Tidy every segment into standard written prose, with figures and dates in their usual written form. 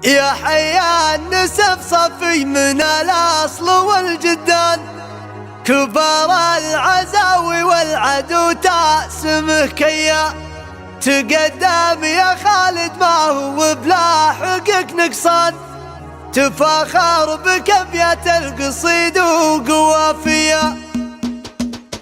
يا حيا النسب صفي من الأصل والجدان، كبار العزاوي والعدو تاسمه كيا. تقدم يا خالد ما هو بلا حقك نقصان، تفاخر بكبية القصيد وقوافية.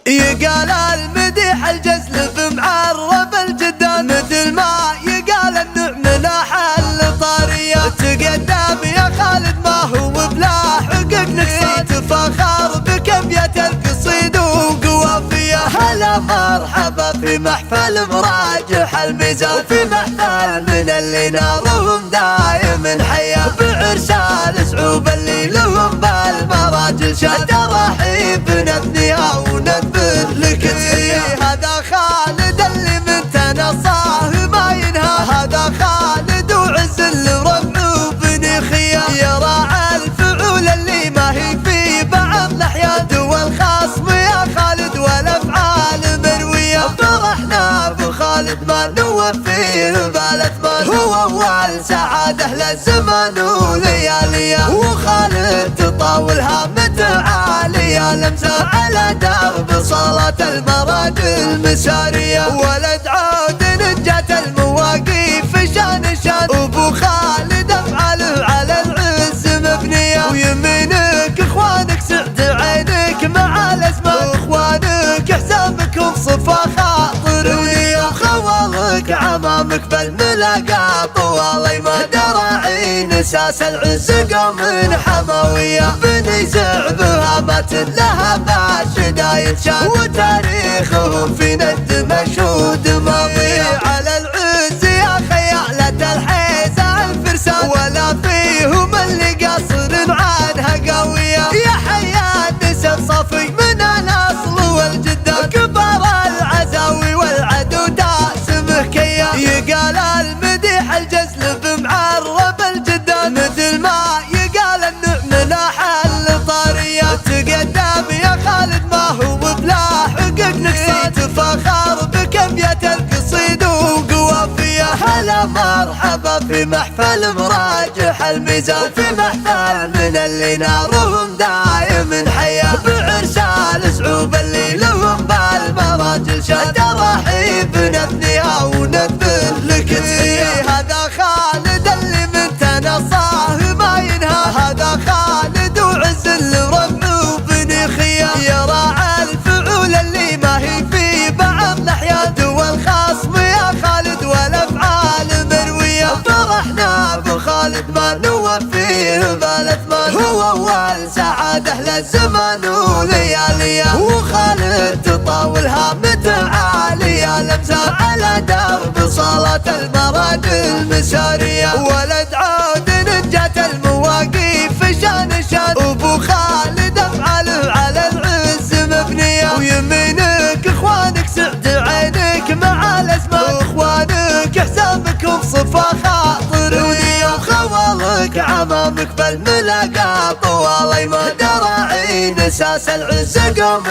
يقال المديح الجزل معرب الجدان، مثل ما يقال النعم لا حل طارية. تقدم يا خالد ما هو بلا حقك نقصان، تفاخر بكبية القصيد وقوافية. هلا مرحبا في محفل مراجح الميزان، وفي محفل من اللي نارهم دايم حيا. بعرسان صعوب اللي لهم بالمراجل شاد، ترحيب نبنيها ونذبح لك تحية. هذا خالد اللي من تنصاه ما ينهى، هذا خالد وعز الربع وبني خيا. يراعى الفعول اللي ما هي في بعض الأحيان، والخصم يا خالد والأفعال مروية. فرحنا بخالد ما نوفيه بالاثمان، هو أول سعادة للزمن ولياليه. وخالد تطاولها متعالية، لمسة على درب صلاة المراجل مسارية. ولد عود نجات المواقيف شان شان، أبو خالد أفعاله على العز مبنية. ويمينك إخوانك سعد عينك مع الأزمان، إخوانك حسابكم صفا خاطر ونية. خوالك عمامك بالملاقى طوال أيمان، دراعين أساس العز قوم حموية. بني زعبها مات لها باشدايد شان، وتاريخهم في ند مشهود ماضية. على العز يا خيالة الحيزة الفرسان، ولا فيهم اللي قصر عنها قوية. يا حيا النسب صفي من الأصل والجدان، كبار العزاوي والعدو تاسمه كيا. يقال المديح الجزل بمعرب الجدان، مثل ما يقال النعم لا حل طارية. تقدم يا خالد ما هو بلا حقك نقصان، تفاخر بكبية القصيد وقوافية. هلا مرحبا في محفل مراجح الميزان، وفي محفل من اللي نارهم دايم حيا. بعرسان صعوب اللي لهم بالمراجل شاد، ترحيب نبنيها ونذبح لك تحية. هذا خالد اللي من تنصاه ما ينهى، هذا خالد وعز الربع وبني خيا. يراعى الفعول اللي ما هي في بعض الأحيان، والخصم يا خالد والأفعال مروية. فرحنا بخالد ما نوفيه بالاثمان، هو أول سعادة للزمن ولياليه. وخالد تطاولها متعالية، لمسة على درب صلاة المراجل مسارية. ولد عود نجات المواقيف شان شان، أبو خالد أفعاله على العز مبنية. ويمينك إخوانك سعد عينك مع الأزمان، إخوانك حسابكم صفا خاطر ونية. خوالك عمامك بالملاقى طوال أيمان، دراعين أساس العز قوم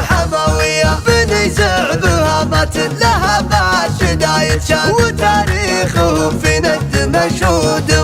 حموية. بني زعبها مات لها باشدايد شان، وتاريخهم في ند مشهود